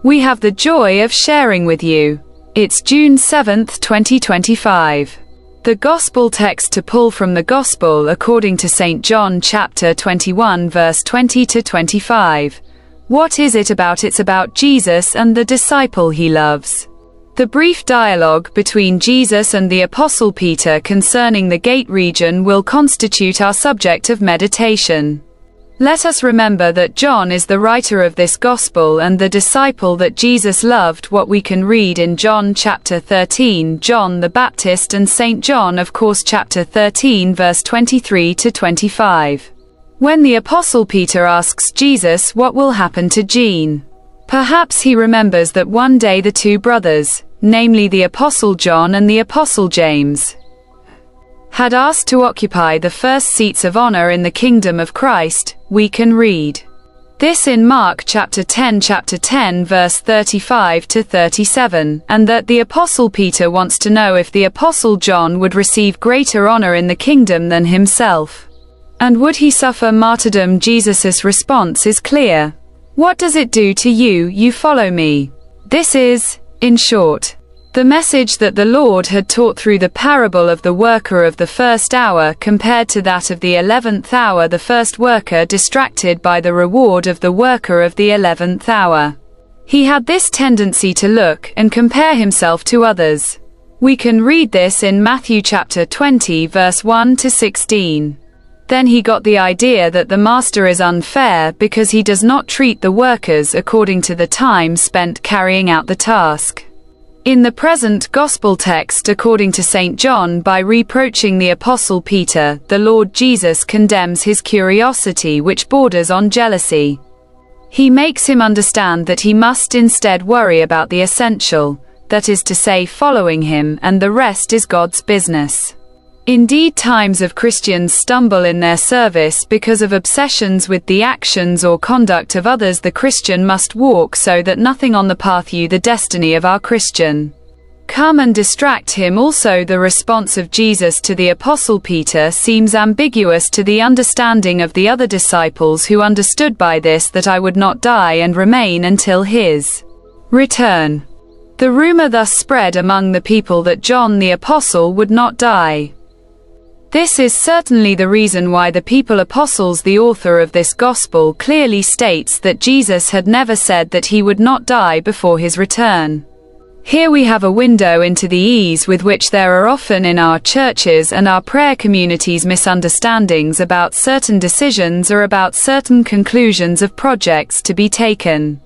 we have the joy of sharing with you. It's June 7th, 2025. The Gospel text to pull from the Gospel according to St. John chapter 21 verse 20 to 25. What is it about? It's about Jesus and the disciple he loves. The brief dialogue between Jesus and the Apostle Peter concerning the Gate region will constitute our subject of meditation. Let us remember that John is the writer of this Gospel and the disciple that Jesus loved. What we can read in John chapter 13, John the Baptist and St. John, of course, chapter 13 verse 23 to 25. When the Apostle Peter asks Jesus what will happen to Jean, perhaps he remembers that one day the two brothers, namely the Apostle John and the Apostle James, had asked to occupy the first seats of honor in the kingdom of Christ. We can read this in Mark chapter 10 verse 35 to 37, and that the Apostle Peter wants to know if the Apostle John would receive greater honor in the kingdom than himself. And would he suffer martyrdom? Jesus' response is clear. What does it do to you? You follow me. This is, in short, the message that the Lord had taught through the parable of the worker of the first hour compared to that of the 11th hour, the first worker distracted by the reward of the worker of the 11th hour. He had this tendency to look and compare himself to others. We can read this in Matthew chapter 20 verse 1 to 16. Then he got the idea that the master is unfair because he does not treat the workers according to the time spent carrying out the task. In the present Gospel text according to St. John, by reproaching the Apostle Peter, the Lord Jesus condemns his curiosity which borders on jealousy. He makes him understand that he must instead worry about the essential, that is to say, following him, and the rest is God's business. Indeed, times of Christians stumble in their service because of obsessions with the actions or conduct of others. The Christian must walk so that nothing on the path you the destiny of our Christian come and distract him. Also, the response of Jesus to the Apostle Peter seems ambiguous to the understanding of the other disciples, who understood by this that I would not die and remain until his return. The rumor thus spread among the people that John the Apostle would not die. This is certainly the reason why the people apostles, the author of this gospel, clearly states that Jesus had never said that he would not die before his return. Here we have a window into the ease with which there are often in our churches and our prayer communities misunderstandings about certain decisions or about certain conclusions of projects to be taken.